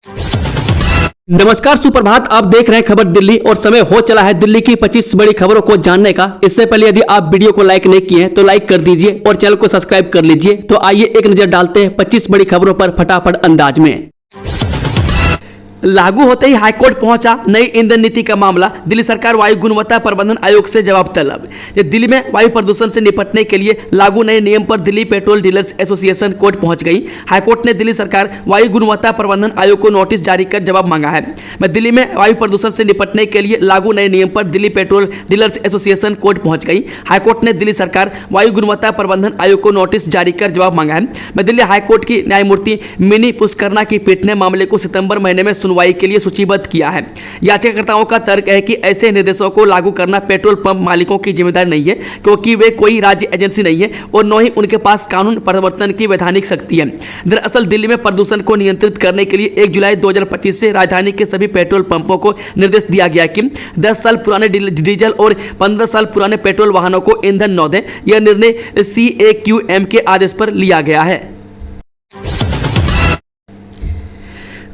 नमस्कार, सुप्रभात। आप देख रहे हैं खबर दिल्ली और समय हो चला है दिल्ली की 25 बड़ी खबरों को जानने का। इससे पहले यदि आप वीडियो को लाइक नहीं किए हैं तो लाइक कर दीजिए और चैनल को सब्सक्राइब कर लीजिए। तो आइए एक नजर डालते हैं 25 बड़ी खबरों पर फटाफट अंदाज में। लागू होते ही हाईकोर्ट पहुंचा नई ईंधन नीति का मामला। दिल्ली सरकार वायु गुणवत्ता प्रबंधन आयोग से जवाब तलब। दिल्ली में वायु प्रदूषण से निपटने के लिए लागू नए नियम पर Delhi petrol dealers association court पहुंच गई। हाईकोर्ट ने दिल्ली सरकार वायु गुणवत्ता प्रबंधन आयोग को नोटिस जारी कर जवाब मांगा है। दिल्ली में वायु प्रदूषण से निपटने के लिए लागू नए नियम पर Delhi petrol dealers association court पहुंच गई। हाईकोर्ट ने दिल्ली सरकार वायु गुणवत्ता प्रबंधन आयोग को नोटिस जारी कर जवाब मांगा है। दिल्ली हाईकोर्ट की न्यायमूर्ति मिनी पुष्करना की पीठ ने मामले को सितंबर महीने में सुनवाई के लिए सूचीबद्ध किया है। याचिकाकर्ताओं का तर्क है कि ऐसे निर्देशों को लागू करना पेट्रोल पंप मालिकों की जिम्मेदारी नहीं है, क्योंकि वे कोई राज्य एजेंसी नहीं है और न ही उनके पास कानून परिवर्तन की वैधानिक शक्ति है। दरअसल दिल्ली में प्रदूषण को नियंत्रित करने के लिए 1 जुलाई 2025 से राजधानी के सभी पेट्रोल पंपों को निर्देश दिया गया कि 10 साल पुराने डीजल और 15 साल पुराने पेट्रोल वाहनों को ईंधन न दें। यह निर्णय CAQM के आदेश पर लिया गया है।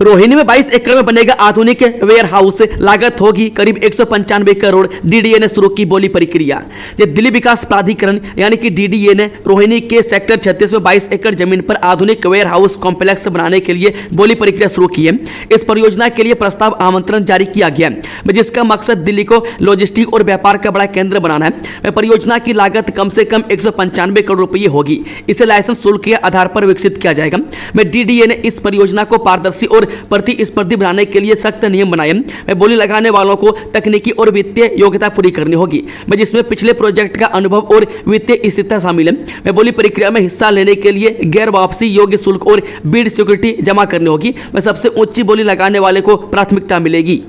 रोहिणी में 22 एकड़ में बनेगा आधुनिक वेयर हाउस। लागत होगी करीब 195 करोड़। DDA ने शुरू की बोली प्रक्रिया। दिल्ली विकास प्राधिकरण यानी कि DDA ने रोहिणी के सेक्टर 36 में 22 एकड़ जमीन पर आधुनिक वेयर हाउस कॉम्प्लेक्स बनाने के लिए बोली प्रक्रिया शुरू की है। इस परियोजना के लिए प्रस्ताव आमंत्रण जारी किया गया, जिसका मकसद दिल्ली को लॉजिस्टिक और व्यापार का बड़ा केंद्र बनाना है। परियोजना की लागत कम से कम 195 करोड़ रुपये होगी। इसे लाइसेंस शुल्क के आधार पर विकसित किया जाएगा। DDA ने इस परियोजना को पारदर्शी और प्रतिस्पर्धी बनाने के लिए सख्त नियम बनाए। बोली लगाने वालों को तकनीकी और वित्तीय योग्यता पूरी करनी होगी, जिसमें पिछले प्रोजेक्ट का अनुभव और वित्तीय स्थिरता शामिल है। बोली प्रक्रिया में हिस्सा लेने के लिए गैर वापसी योग्य शुल्क और बिड सिक्योरिटी जमा करनी होगी। सबसे ऊंची बोली लगाने वाले को प्राथमिकता मिलेगी।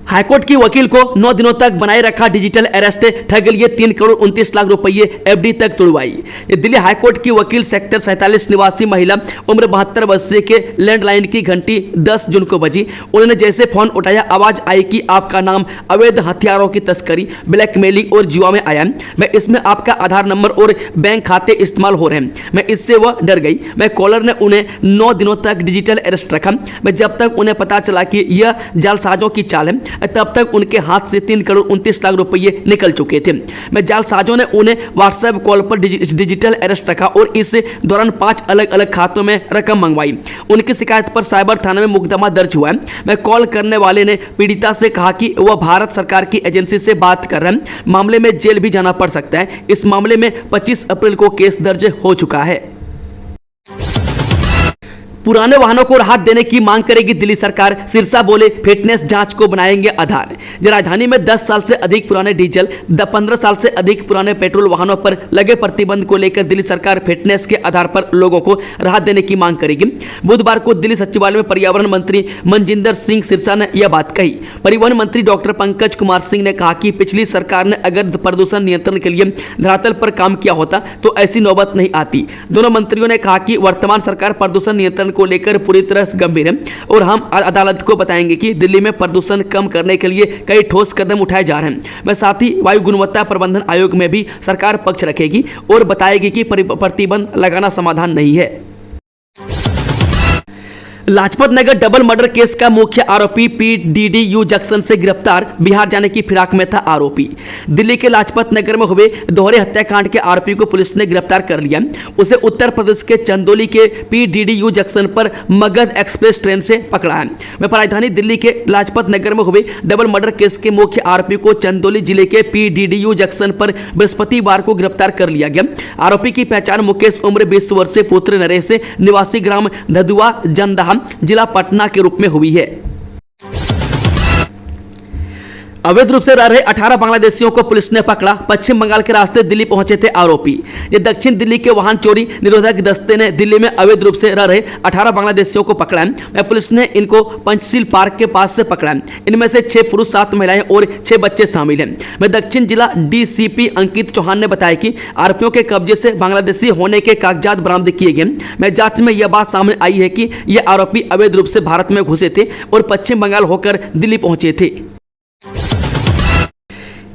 हाईकोर्ट की वकील को 9 दिनों तक बनाए रखा डिजिटल अरेस्ट। ठग लिए 3 करोड़ 29 लाख रुपये, FD तक तुड़वाई। दिल्ली हाईकोर्ट की वकील सेक्टर 47 निवासी महिला उम्र 72 वर्षीय के लैंडलाइन की घंटी 10 जून को बजी। उन्होंने जैसे फोन उठाया, आवाज आई कि आपका नाम अवैध हथियारों की तस्करी, ब्लैकमेलिंग और जुआ में आया। मैं इसमें आपका आधार नंबर और बैंक खाते इस्तेमाल हो रहे हैं। मैं इससे वह डर गई। कॉलर ने उन्हें 9 दिनों तक डिजिटल अरेस्ट रखा। जब तक उन्हें पता चला कि यह जालसाजों की चाल है, तब तक उनके हाथ से 3 करोड़ 29 लाख रुपये निकल चुके थे। जालसाजों ने उन्हें व्हाट्सएप कॉल पर डिजिटल अरेस्ट रखा और इस दौरान 5 अलग अलग खातों में रकम मंगवाई। उनकी शिकायत पर साइबर थाने में मुकदमा दर्ज हुआ है। कॉल करने वाले ने पीड़िता से कहा कि वह भारत सरकार की एजेंसी से बात कर रहे हैं। मामले में जेल भी जाना पड़ सकता है। इस मामले में 25 अप्रैल को केस दर्ज हो चुका है। पुराने वाहनों को राहत देने की मांग करेगी दिल्ली सरकार। सिरसा बोले फिटनेस जांच को बनाएंगे आधार। राजधानी में 10 साल से अधिक पुराने डीजल, 15 साल से अधिक पुराने पेट्रोल वाहनों पर लगे प्रतिबंध को लेकर दिल्ली सरकार फिटनेस के आधार पर लोगों को राहत देने की मांग करेगी। बुधवार को दिल्ली सचिवालय में पर्यावरण मंत्री मनजिंदर सिंह सिरसा ने यह बात कही। परिवहन मंत्री डॉक्टर पंकज कुमार सिंह ने कहा कि पिछली सरकार ने अगर प्रदूषण नियंत्रण के लिए धरातल पर काम किया होता तो ऐसी नौबत नहीं आती। दोनों मंत्रियों ने कहा कि वर्तमान सरकार प्रदूषण नियंत्रण को लेकर पूरी तरह से गंभीर है और हम अदालत को बताएंगे कि दिल्ली में प्रदूषण कम करने के लिए कई ठोस कदम उठाए जा रहे हैं। साथ ही वायु गुणवत्ता प्रबंधन आयोग में भी सरकार पक्ष रखेगी और बताएगी कि प्रतिबंध लगाना समाधान नहीं है। Lajpat Nagar double murder case का मुख्य आरोपी PDDU जंक्शन से गिरफ्तार। बिहार जाने की फिराक में था आरोपी। दिल्ली के लाजपत नगर में हुए दोहरे हत्याकांड के आरोपी को पुलिस ने गिरफ्तार कर लिया। उसे उत्तर प्रदेश के चंदौली के PDDU जंक्शन पर मगध एक्सप्रेस ट्रेन से पकड़ा है। राजधानी दिल्ली के लाजपत नगर में हुए डबल मर्डर केस के मुख्य आरोपी को चंदौली जिले के PDDU जंक्शन पर बृहस्पतिवार को गिरफ्तार कर लिया गया। आरोपी की पहचान मुकेश उम्र 20 वर्षीय पुत्र नरेश निवासी ग्राम धदुआ जंदाहा जिला पटना के रूप में हुई है। अवैध रूप से रह रहे 18 बांग्लादेशियों को पुलिस ने पकड़ा। पश्चिम बंगाल के रास्ते दिल्ली पहुंचे थे आरोपी। ये दक्षिण दिल्ली के वाहन चोरी निरोधक दस्ते ने दिल्ली में अवैध रूप से रह रहे 18 बांग्लादेशियों को पकड़ा है। पुलिस ने इनको पंचशील पार्क के पास से पकड़ा है। इनमें से 6 पुरुष 7 महिलाएं और 6 बच्चे शामिल हैं। दक्षिण जिला DCP अंकित चौहान ने बताया कि आरोपियों के कब्जे से बांग्लादेशी होने के कागजात बरामद किए गए। जांच में यह बात सामने आई है कि ये आरोपी अवैध रूप से भारत में घुसे थे और पश्चिम बंगाल होकर दिल्ली पहुंचे थे।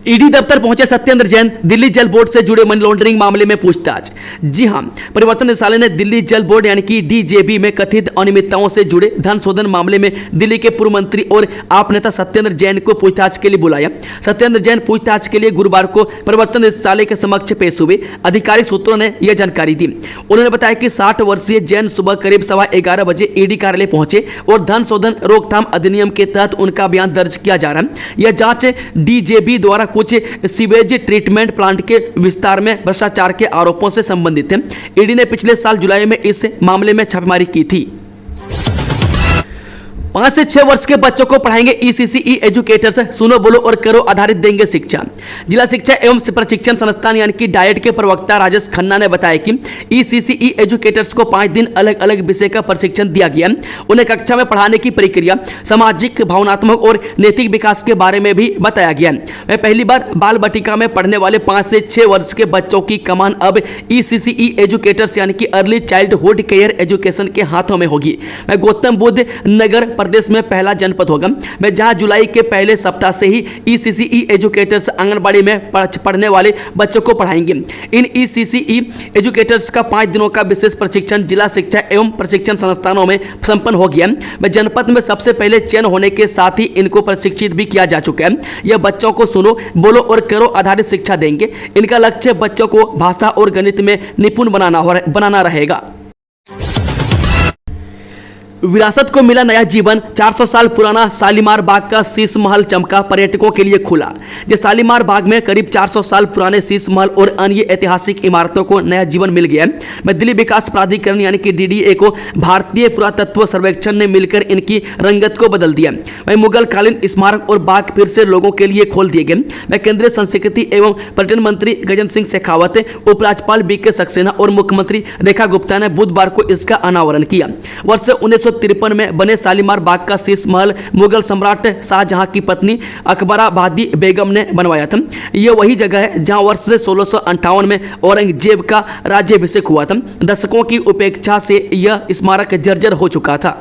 ईडी दफ्तर पहुंचे सत्येंद्र जैन, दिल्ली जल बोर्ड से जुड़े मनी लॉन्ड्रिंग मामले में पूछताछ। जी हां, परिवर्तन निदेशालय ने दिल्ली जल बोर्ड यानी कि डीजेबी में कथित अनियमितताओं से जुड़े धन शोधन मामले में दिल्ली के पूर्व मंत्री और आप नेता सत्येंद्र जैन को पूछताछ के लिए बुलाया। सत्येंद्र जैन पूछताछ के लिए गुरुवार को परिवर्तन निदेशालय के समक्ष पेश हुए। आधिकारिक सूत्रों ने यह जानकारी दी। उन्होंने बताया कि 60 वर्षीय जैन सुबह करीब 11:15 बजे ईडी कार्यालय पहुंचे और धन शोधन रोकथाम अधिनियम के तहत उनका बयान दर्ज किया जा रहा है। यह जांच डीजेबी द्वारा कुछ सीवेज ट्रीटमेंट प्लांट के विस्तार में भ्रष्टाचार के आरोपों से संबंधित है। ईडी ने पिछले साल जुलाई में इस मामले में छापेमारी की थी। 5 से 6 वर्ष के बच्चों को पढ़ाएंगे ईसीसीई एजुकेटर्स, सुनो बोलो और करो आधारित देंगे शिक्षा। जिला शिक्षा एवं प्रशिक्षण संस्थान यानी कि डाइट के प्रवक्ता राजेश खन्ना ने बताया कि ईसीसीई एजुकेटर्स को 5 दिन अलग अलग विषय का प्रशिक्षण दिया गया। उन्हें कक्षा में पढ़ाने की प्रक्रिया, सामाजिक, भावनात्मक और नैतिक विकास के बारे में भी बताया गया। वह पहली बार बाल बटिका में पढ़ने वाले 5 से 6 वर्ष के बच्चों की कमान अब ईसीसीई एजुकेटर्स यानी कि अर्ली चाइल्डहुड केयर एजुकेशन के हाथों में होगी। वह गौतम बुद्ध नगर प्रदेश में पहला जनपद होगा, मैं जहां जुलाई के पहले सप्ताह से ही ईसीसीई एजुकेटर्स आंगनबाड़ी में पढ़ने वाले बच्चों को पढ़ाएंगे। इन ईसीसीई एजुकेटर्स का 5 दिनों का विशेष प्रशिक्षण जिला शिक्षा एवं प्रशिक्षण संस्थानों में संपन्न हो गया। मैं जनपद में सबसे पहले चयन होने के साथ ही इनको प्रशिक्षित भी किया जा चुका है। यह बच्चों को सुनो बोलो और करो आधारित शिक्षा देंगे। इनका लक्ष्य बच्चों को भाषा और गणित में निपुण बनाना रहेगा। विरासत को मिला नया जीवन, 400 साल पुराना शालीमार बाग का शीश महल चमका, पर्यटकों के लिए खुला। ये शालीमार बाग में करीब 400 साल पुराने शीश महल और अन्य ऐतिहासिक इमारतों को नया जीवन मिल गया है। मैं दिल्ली विकास प्राधिकरण यानी कि डीडीए को भारतीय पुरातत्व सर्वेक्षण ने मिलकर इनकी रंगत को बदल दिया। वही मुगल कालीन स्मारक और बाग फिर से लोगों के लिए खोल दिए गए। मैं केंद्रीय संस्कृति एवं पर्यटन मंत्री गजेंद्र सिंह शेखावत, उपराज्यपाल बीके सक्सेना और मुख्यमंत्री रेखा गुप्ता ने बुधवार को इसका अनावरण किया। वर्ष 1953 में बने शालीमार बाग का शीश महल मुगल सम्राट शाहजहां की पत्नी अकबराबादी बेगम ने बनवाया था। यह वही जगह है जहां वर्ष 1658 में औरंगजेब का राज्याभिषेक हुआ था। दशकों की उपेक्षा से यह स्मारक जर्जर हो चुका था।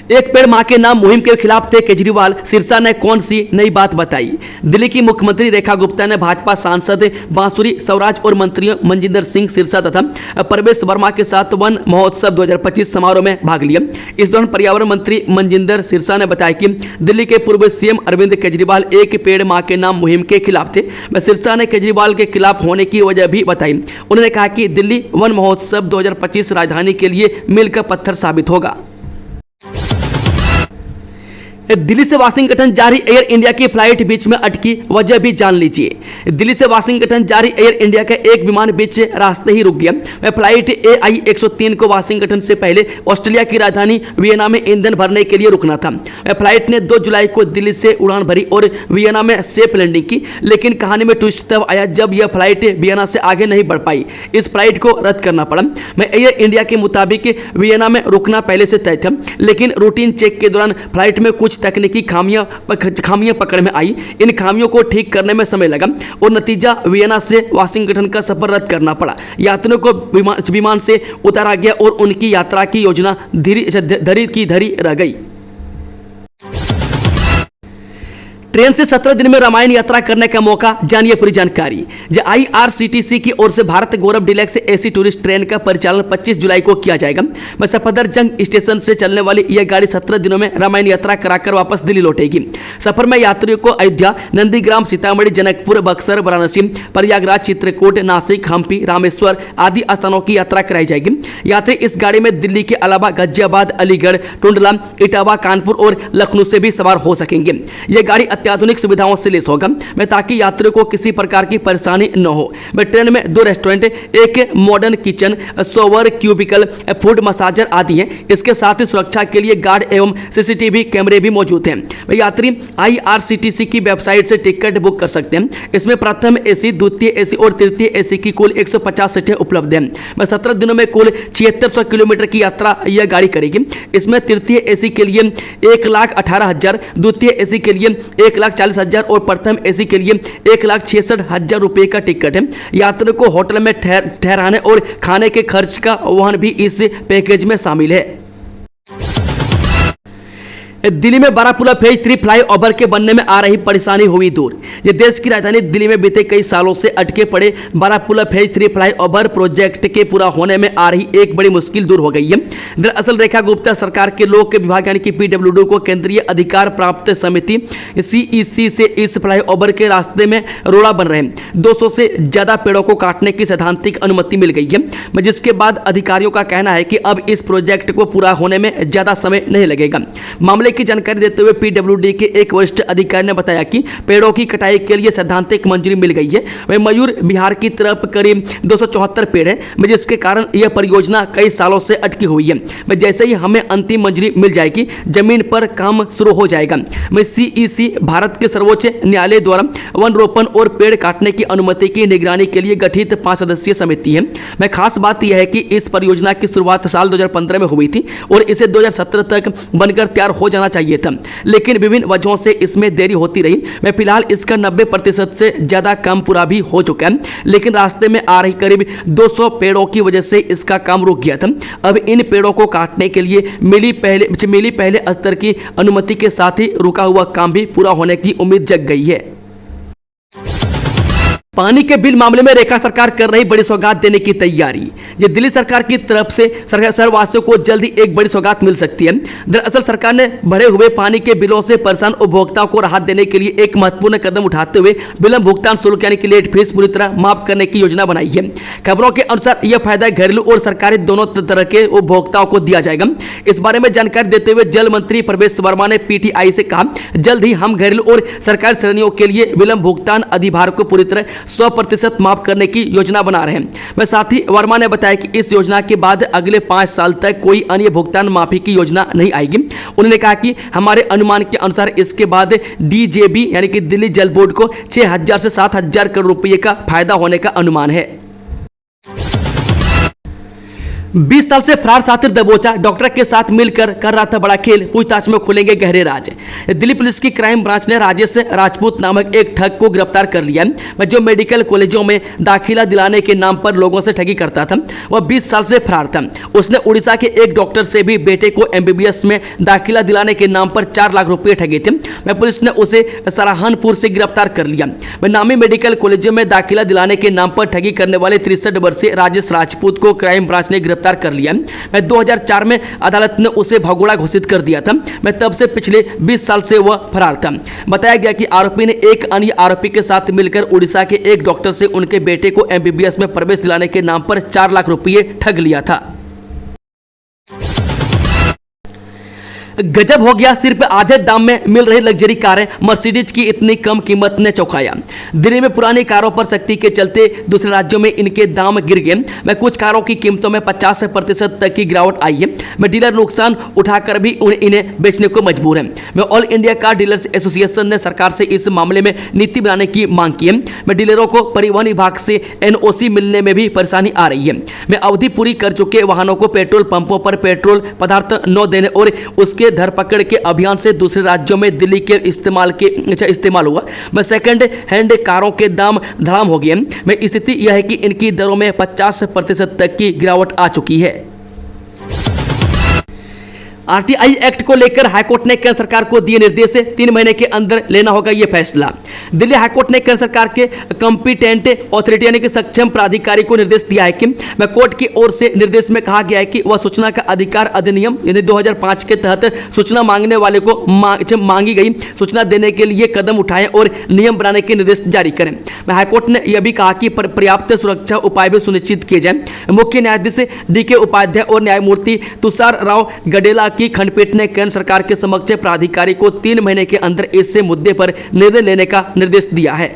एक पेड़ मां के नाम मुहिम के खिलाफ थे केजरीवाल, सिरसा ने कौन सी नई बात बताई। दिल्ली की मुख्यमंत्री रेखा गुप्ता ने भाजपा सांसद बांसुरी स्वराज और मंत्रियों मनजिंदर सिंह सिरसा तथा परवेश वर्मा के साथ वन महोत्सव 2025 समारोह में भाग लिया। इस दौरान पर्यावरण मंत्री मनजिंदर सिरसा ने बताया कि दिल्ली के पूर्व सीएम अरविंद केजरीवाल एक पेड़ मां के नाम मुहिम के खिलाफ थे। वह सिरसा ने केजरीवाल के खिलाफ होने की वजह भी बताई। उन्होंने कहा कि दिल्ली वन महोत्सव 2025 राजधानी के लिए मील का पत्थर साबित होगा। दिल्ली से वाशिंगटन जारी एयर इंडिया की फ्लाइट बीच में अटकी, वजह भी जान लीजिए। दिल्ली से वाशिंगटन जारी एयर इंडिया का एक विमान बीच रास्ते ही रुक गया। वह फ्लाइट AI 103 को वाशिंगटन से पहले ऑस्ट्रेलिया की राजधानी वियना में ईंधन भरने के लिए रुकना था। वह फ्लाइट ने 2 जुलाई को दिल्ली से उड़ान भरी और वियना में सेफ लैंडिंग की, लेकिन कहानी में ट्विस्ट तब आया जब यह फ्लाइट वियना से आगे नहीं बढ़ पाई। इस फ्लाइट को रद्द करना पड़ा। मैं एयर इंडिया के मुताबिक वियना में रुकना पहले से तय था, लेकिन रूटीन चेक के दौरान फ्लाइट में कुछ तकनीकी खामियां पकड़ में आई। इन खामियों को ठीक करने में समय लगा और नतीजा वियना से वाशिंगटन का सफर रद्द करना पड़ा। यात्रियों को विमान से उतारा गया और उनकी यात्रा की योजना धरी की धरी रह गई। ट्रेन से 17 दिन में रामायण यात्रा करने का मौका, जानिए पूरी जानकारी। IRCTC की ओर से भारत गौरव डिलक्स AC टूरिस्ट ट्रेन का परिचालन 25 जुलाई को किया जाएगा। सफदरजंग स्टेशन से चलने वाली यह गाड़ी 17 दिनों में रामायण यात्रा कराकर वापस दिल्ली लौटेगी। सफर में यात्रियों को अयोध्या, नंदीग्राम, सीतामढ़ी, जनकपुर, बक्सर, वाराणसी, प्रयागराज, चित्रकूट, नासिक, हम्पी, रामेश्वर आदि स्थानों की यात्रा कराई जाएगी। यात्री इस गाड़ी में दिल्ली के अलावा गाजियाबाद, अलीगढ़, टुंडला, इटावा, कानपुर और लखनऊ से भी सवार हो सकेंगे। यह गाड़ी अत्याधुनिक सुविधाओं से लैस होगा, ताकि यात्रियों को किसी प्रकार की परेशानी न हो। ट्रेन में 2 रेस्टोरेंट, एक modern kitchen, shower, cubicle, food massager आदि हैं। इसके साथ ही सुरक्षा के लिए गार्ड एवं CCTV कैमरे भी मौजूद हैं। यात्री IRCTC की वेबसाइट से टिकट बुक कर सकते हैं। इसमें प्रथम AC, द्वितीय AC और तृतीय AC की कुल 150 सीटें उपलब्ध हैं। 17 दिनों में कुल 7600 किलोमीटर की यात्रा यह गाड़ी करेगी। इसमें तृतीय AC के लिए 1,18,000, द्वितीय AC के लिए 1,40,000 और प्रथम AC के लिए 1,66,000 रुपये का टिकट है। यात्रियों को होटल में ठहराने और खाने के खर्च का वहन भी इस पैकेज में शामिल है। दिल्ली में बारापुला फेज 3 फ्लाईओवर के बनने में आ रही परेशानी हुई दूर। ये देश की राजधानी दिल्ली में बीते कई सालों से अटके पड़े बारापुला फेज 3 फ्लाईओवर प्रोजेक्ट के पूरा होने में आ रही एक बड़ी मुश्किल दूर हो गई है। दरअसल रेखा गुप्ता सरकार के लोक विभाग यानी कि पीडब्ल्यूडी को केंद्रीय अधिकार प्राप्त समिति सीईसी से इस फ्लाईओवर के रास्ते में रोड़ा बन रहे 200 से ज्यादा पेड़ों को काटने की सैद्धांतिक अनुमति मिल गई है, जिसके बाद अधिकारियों का कहना है कि अब इस प्रोजेक्ट को पूरा होने में ज्यादा समय नहीं लगेगा। मामले की जानकारी देते हुए पीडब्ल्यूडी के एक वरिष्ठ अधिकारी ने बताया कि पेड़ों की कटाई के लिए सैद्धांतिक मंजूरी मिल गई है। वहीं मयूर बिहार की तरफ करीब 274 पेड़ है, जिसके कारण यह परियोजना कई सालों से अटकी हुई है। जैसे ही हमें अंतिम मंजूरी मिल जाएगी, जमीन पर काम शुरू हो जाएगा। सीईसी भारत के सर्वोच्च न्यायालय द्वारा वन रोपण और पेड़ काटने की अनुमति की निगरानी के लिए गठित 5 सदस्यीय समिति है। खास बात यह है कि इस परियोजना की शुरुआत साल 2015 में हुई थी और इसे 2017 तक बनकर तैयार हो जाना चाहिए था, लेकिन विभिन्न वजहों से इसमें देरी होती रही। फिलहाल इसका 90% से ज्यादा काम पूरा भी हो चुका है, लेकिन रास्ते में आ रही करीब 200 पेड़ों की वजह से इसका काम रुक गया था। अब इन पेड़ों को काटने के लिए मिली पहले स्तर की अनुमति के साथ ही रुका हुआ काम भी पूरा होने की उम्मीद जग गई है। पानी के बिल मामले में रेखा सरकार कर रही बड़ी सौगात देने की तैयारी। ये दिल्ली सरकार की तरफ से शहरवासियों को जल्दी एक बड़ी सौगात मिल सकती है। दरअसल सरकार ने बढ़े हुए पानी के बिलों से परेशान उपभोक्ताओं को राहत देने के लिए एक महत्वपूर्ण कदम उठाते हुए विलंब भुगतान शुल्क यानी कि लेट फीस पूरी तरह माफ करने की योजना बनाई है। खबरों के अनुसार यह फायदा घरेलू और सरकारी दोनों तरह के उपभोक्ताओं को दिया जाएगा। इस बारे में जानकारी देते हुए जल मंत्री प्रवेश वर्मा ने पीटीआई से कहा, जल्द ही हम घरेलू और सरकारी श्रेणियों के लिए विलंब भुगतान अधिभार को पूरी तरह 100% माफ करने की योजना बना रहे हैं। साथ ही वर्मा ने बताया कि इस योजना के बाद अगले 5 साल तक कोई अन्य भुगतान माफी की योजना नहीं आएगी। उन्होंने कहा कि हमारे अनुमान के अनुसार इसके बाद डीजेबी यानी कि दिल्ली जल बोर्ड को 6000 से 7000 करोड़ रुपए का फायदा होने का अनुमान है। 20 साल से फरार साथी दबोचा, डॉक्टर के साथ मिलकर कर रहा था बड़ा खेल, पूछताछ में खुलेंगे गहरे राज। दिल्ली पुलिस की क्राइम ब्रांच ने राजेश राजपूत नामक एक ठग को गिरफ्तार कर लिया, जो मेडिकल कॉलेजों में दाखिला दिलाने के नाम पर लोगों से ठगी करता था। वह 20 साल से फरार था। उसने उड़ीसा के एक डॉक्टर से भी बेटे को MBBS में दाखिला दिलाने के नाम पर 4 लाख रुपए ठगे थे। पुलिस ने उसे सराहनपुर से गिरफ्तार कर लिया। नामी मेडिकल कॉलेजों में दाखिला दिलाने के नाम पर ठगी करने वाले 63 वर्षीय राजेश राजपूत को क्राइम ब्रांच ने गिरफ्तार कर लिया। 2004 में अदालत ने उसे भगोड़ा घोषित कर दिया था। तब से पिछले 20 साल से वह फरार था। बताया गया कि आरोपी ने एक अन्य आरोपी के साथ मिलकर उड़ीसा के एक डॉक्टर से उनके बेटे को MBBS में प्रवेश दिलाने के नाम पर 4 लाख रुपए ठग लिया था। गजब हो गया, सिर्फ आधे दाम में मिल रही लग्जरी कारें, मर्सिडीज की इतनी कम कीमत ने चौंकाया। दिल्ली में पुरानी कारों पर सख्ती के चलते दूसरे राज्यों में इनके दाम गिर गए। कुछ कारों की कीमतों में 50% तक की गिरावट आई है। डीलर नुकसान उठाकर भी इन्हें बेचने को मजबूर है। All India car dealers association ने सरकार से इस मामले में नीति बनाने की मांग की है। डीलरों को परिवहन विभाग से NOC मिलने में भी परेशानी आ रही है। अवधि पूरी कर चुके वाहनों को पेट्रोल पंपों पर पेट्रोल पदार्थ न देने और उसके धरपकड़ के अभियान से दूसरे राज्यों में दिल्ली के इस्तेमाल हुआ। सेकंड हैंड कारों के दाम धड़ाम हो गए। स्थिति यह है कि इनकी दरों में 50% तक की गिरावट आ चुकी है। RTI एक्ट को लेकर हाईकोर्ट ने केंद्र सरकार को दिए निर्देश, 3 महीने के अंदर लेना होगा यह फैसला। दिल्ली हाईकोर्ट ने केंद्र सरकार के कॉम्पिटेंट अथॉरिटी यानी कि सक्षम प्राधिकारी को निर्देश दिया है कि कोर्ट की ओर से निर्देश में कहा गया है कि वह सूचना का अधिकार अधिनियम यानी 2005 के तहत सूचना मांगने वाले को मांगी गई सूचना देने के लिए कदम उठाएं और नियम बनाने के निर्देश जारी करें। हाईकोर्ट ने यह भी कहा कि पर्याप्त सुरक्षा उपाय भी सुनिश्चित किए जाएं। मुख्य न्यायाधीश DK उपाध्याय और न्यायमूर्ति तुषार राव गडेला की खंडपीठ ने केंद्र सरकार के समक्ष प्राधिकारी को 3 महीने के अंदर इस मुद्दे पर निर्णय लेने का निर्देश दिया है।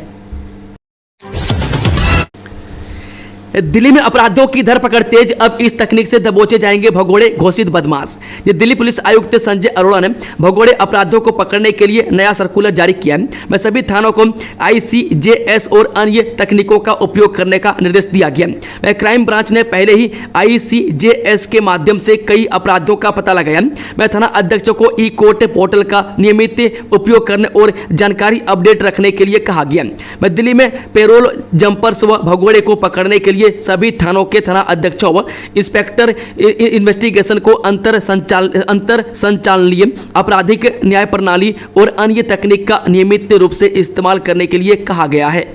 दिल्ली में अपराधियों की धरपकड़ तेज, अब इस तकनीक से दबोचे जाएंगे भगोड़े घोषित बदमाश। ये दिल्ली पुलिस आयुक्त संजय अरोड़ा ने भगोड़े अपराधियों को पकड़ने के लिए नया सर्कुलर जारी किया है। सभी थानों को ICJS और अन्य तकनीकों का उपयोग करने का निर्देश दिया गया। क्राइम ब्रांच ने पहले ही ICJS के माध्यम से कई अपराधियों का पता लगाया। थाना अध्यक्षों को E-कोर्ट पोर्टल का नियमित उपयोग करने और जानकारी अपडेट रखने के लिए कहा गया। दिल्ली में पेरोल जंपर्स व भगोड़े को पकड़ने के लिए लिए सभी थानों के थाना अध्यक्षों व इंस्पेक्टर इन्वेस्टिगेशन को अंतर संचालनीय आपराधिक न्याय प्रणाली और अन्य तकनीक का नियमित रूप से इस्तेमाल करने के लिए कहा गया है।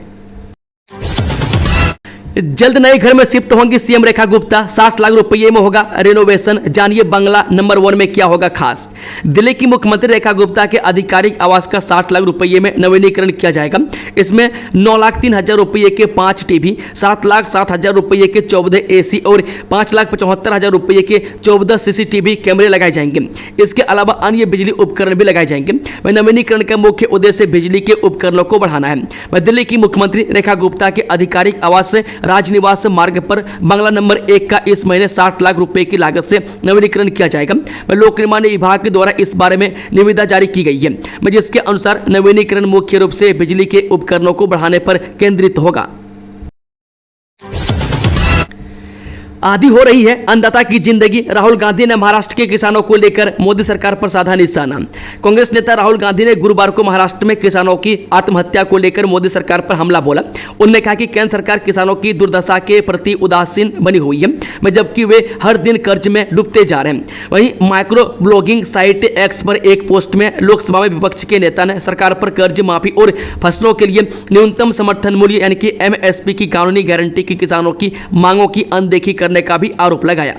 जल्द नए घर में शिफ्ट होंगी सीएम रेखा गुप्ता, 60 लाख रुपये में होगा रेनोवेशन। जानिए बंगला नंबर 1 में क्या होगा खास। दिल्ली की मुख्यमंत्री रेखा गुप्ता के आधिकारिक आवास का 60 लाख रुपये में नवीनीकरण किया जाएगा। इसमें 9,03,000 रुपये के 5 टीवी, 7,07,000 रुपये के 14 एसी और 5,75,000 रुपये के 14 सीसीटीवी कैमरे लगाए जाएंगे। इसके अलावा अन्य बिजली उपकरण भी लगाए जाएंगे। वह नवीनीकरण का मुख्य उद्देश्य बिजली के उपकरणों को बढ़ाना है। वह दिल्ली की मुख्यमंत्री रेखा गुप्ता के आधिकारिक आवास से राजनिवास मार्ग पर बंगला नंबर 1 का इस महीने 60 लाख रुपए की लागत से नवीनीकरण किया जाएगा। लोक निर्माण विभाग के द्वारा इस बारे में निविदा जारी की गई है, जिसके अनुसार नवीनीकरण मुख्य रूप से बिजली के उपकरणों को बढ़ाने पर केंद्रित होगा। आधी हो रही है अन्नदाता की जिंदगी, राहुल गांधी ने महाराष्ट्र के किसानों को लेकर मोदी सरकार पर साधा निशाना। कांग्रेस नेता राहुल गांधी ने गुरुवार को महाराष्ट्र में किसानों की आत्महत्या को लेकर मोदी सरकार पर हमला बोला। उन्होंने कहा कि केंद्र सरकार किसानों की दुर्दशा के प्रति उदासीन बनी हुई है, जबकि वे हर दिन कर्ज में डूबते जा रहे हैं। वहीं माइक्रो ब्लॉगिंग साइट एक्स पर एक पोस्ट में लोकसभा में विपक्ष के नेता ने सरकार पर कर्ज माफी और फसलों के लिए न्यूनतम समर्थन मूल्य यानी कि MSP की कानूनी गारंटी की किसानों की मांगों की अनदेखी करने का भी आरोप लगाया।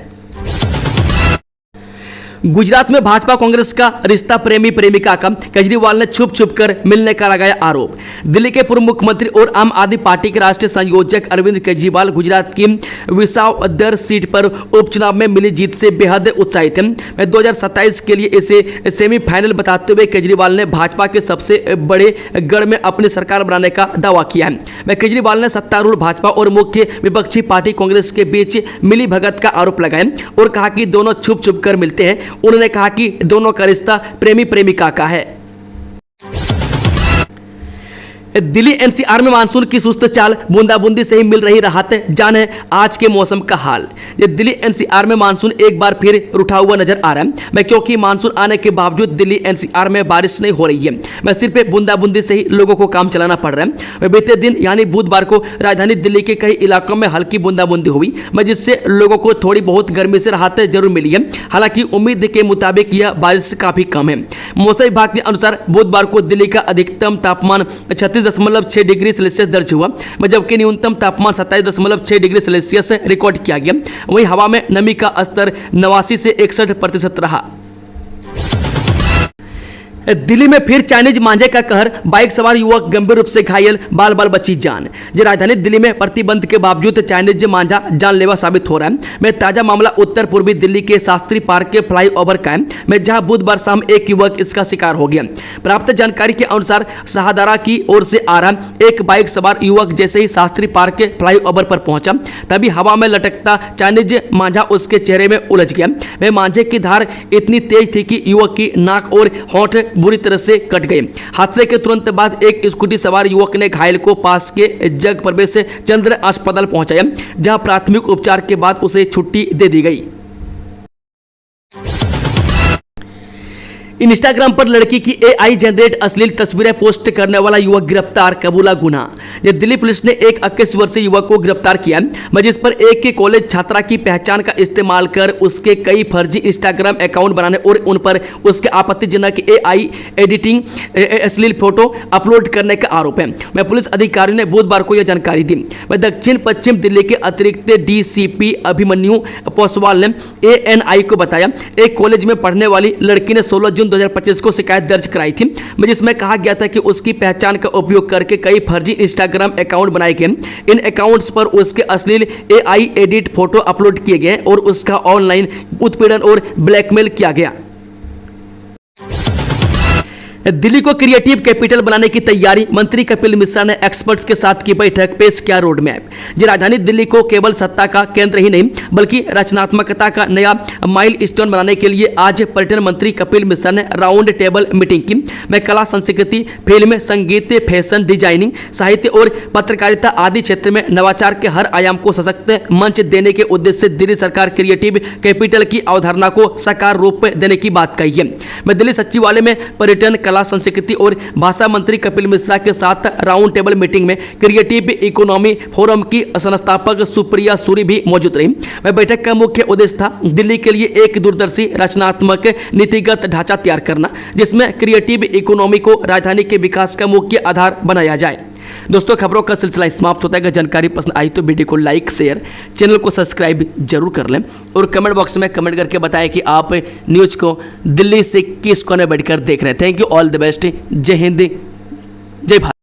गुजरात में भाजपा कांग्रेस का रिश्ता प्रेमी प्रेमिका का केजरीवाल ने छुप छुप कर मिलने का लगाया आरोप। दिल्ली के पूर्व मुख्यमंत्री और आम आदमी पार्टी के राष्ट्रीय संयोजक अरविंद केजरीवाल गुजरात की विसावदर सीट पर उपचुनाव में मिली जीत से बेहद उत्साहित हैं। 2027 के लिए इसे सेमीफाइनल बताते हुए केजरीवाल ने भाजपा के सबसे बड़े गढ़ में अपनी सरकार बनाने का दावा किया है। केजरीवाल ने सत्तारूढ़ भाजपा और मुख्य विपक्षी पार्टी कांग्रेस के बीच मिली भगत का आरोप लगाया और कहा कि दोनों छुप छुप कर मिलते हैं। उन्होंने कहा कि दोनों का रिश्ता प्रेमी प्रेमिका का है। दिल्ली एनसीआर में मानसून की सुस्त चाल, बूंदाबूंदी से ही मिल रही राहत। जाने आज के मौसम का हाल। ये दिल्ली एनसीआर में मानसून एक बार फिर रुठा हुआ नजर आ रहा है। क्योंकि मानसून आने के बावजूद दिल्ली एनसीआर में बारिश नहीं हो रही है। सिर्फ बूंदाबूंदी से ही लोगों को काम चलाना पड़ रहा है। बीते दिन यानी बुधवार को राजधानी दिल्ली के कई इलाकों में हल्की बूंदाबूंदी हुई, जिससे लोगों को थोड़ी बहुत गर्मी से राहत जरूर मिली है। हालांकि उम्मीद के मुताबिक यह बारिश काफी कम है। मौसम विभाग के अनुसार बुधवार को दिल्ली का अधिकतम तापमान 36.6 डिग्री सेल्सियस दर्ज हुआ, जबकि न्यूनतम तापमान 27.6 डिग्री सेल्सियस रिकॉर्ड किया गया। वहीं हवा में नमी का स्तर 89 से 61% रहा। दिल्ली में फिर चाइनीज मांझे का कहर, बाइक सवार युवक गंभीर रूप से घायल, बाल बाल बची जान। राजधानी दिल्ली में प्रतिबंध के बावजूद चाइनीज मांझा जानलेवा साबित हो रहा है। ताजा मामला उत्तर पूर्वी दिल्ली के शास्त्री पार्क के फ्लाईओवर का है, जहां बुधवार शाम एक युवक इसका शिकार हो गया। प्राप्त जानकारी के अनुसार शाहदरा की ओर से आ रहा एक बाइक सवार युवक जैसे ही शास्त्री पार्क के फ्लाईओवर पर पहुंचा, तभी हवा में लटकता चाइनीज मांझा उसके चेहरे में उलझ गया। वह मांझे की धार इतनी तेज थी कि युवक की नाक और होंठ बुरी तरह से कट गए। हादसे के तुरंत बाद एक स्कूटी सवार युवक ने घायल को पास के जग प्रवेश चंद्र अस्पताल पहुंचाया, जहां प्राथमिक उपचार के बाद उसे छुट्टी दे दी गई। इंस्टाग्राम पर लड़की की AI जनरेट अश्लील तस्वीरें पोस्ट करने वाला युवक गिरफ्तार, कबूला गुनाह। दिल्ली पुलिस ने एक 21 वर्षीय युवक को गिरफ्तार किया, जिस पर एक के कॉलेज छात्रा की पहचान का इस्तेमाल कर उसके कई फर्जी इंस्टाग्राम अकाउंट बनाने और उन पर उसके आपत्तिजनक AI एडिटिंग अश्लील फोटो अपलोड करने का आरोप है। पुलिस अधिकारी ने बुधवार को यह जानकारी दी। दक्षिण पश्चिम दिल्ली के अतिरिक्त DCP अभिमन्यु पोसवाल ने ANI को बताया, एक कॉलेज में पढ़ने वाली लड़की ने 16 जून 2025 को शिकायत दर्ज कराई थी, जिसमें कहा गया था कि उसकी पहचान का उपयोग करके कई फर्जी इंस्टाग्राम अकाउंट बनाए गए। इन अकाउंट्स पर उसके अश्लील AI एडिट फोटो अपलोड किए गए और उसका ऑनलाइन उत्पीड़न और ब्लैकमेल किया गया। दिल्ली को क्रिएटिव कैपिटल बनाने की तैयारी, मंत्री कपिल मिश्रा ने एक्सपर्ट्स के साथ की बैठक, पेश किया रोड मैप। राजधानी दिल्ली को केवल सत्ता का केंद्र ही नहीं बल्कि रचनात्मकता का नया माइलस्टोन बनाने के लिए आज पर्यटन मंत्री कपिल मिश्रा ने राउंड टेबल मीटिंग की। मैं कला संस्कृति, फिल्म, संगीत, फैशन, डिजाइनिंग, साहित्य और पत्रकारिता आदि क्षेत्र में नवाचार के हर आयाम को सशक्त मंच देने के उद्देश्य से दिल्ली सरकार क्रिएटिव कैपिटल की अवधारणा को साकार रूप देने की बात कही है। मैं दिल्ली सचिवालय में पर्यटन, कला, संस्कृति और भाषा मंत्री कपिल मिश्रा के साथ राउंड टेबल मीटिंग में क्रिएटिव इकोनॉमी फोरम की संस्थापक सुप्रिया सूरी भी मौजूद रही। वह बैठक का मुख्य उद्देश्य था दिल्ली के लिए एक दूरदर्शी रचनात्मक नीतिगत ढांचा तैयार करना, जिसमें क्रिएटिव इकोनॉमी को राजधानी के विकास का मुख्य आधार बनाया जाए। दोस्तों, खबरों का सिलसिला समाप्त होता है। अगर जानकारी पसंद आई तो वीडियो को लाइक, शेयर, चैनल को सब्सक्राइब जरूर कर लें और कमेंट बॉक्स में कमेंट करके बताएं कि आप न्यूज़ को दिल्ली से किस कोने बैठकर देख रहे हैं। Thank you, all the best. जय हिंद, जय भारत।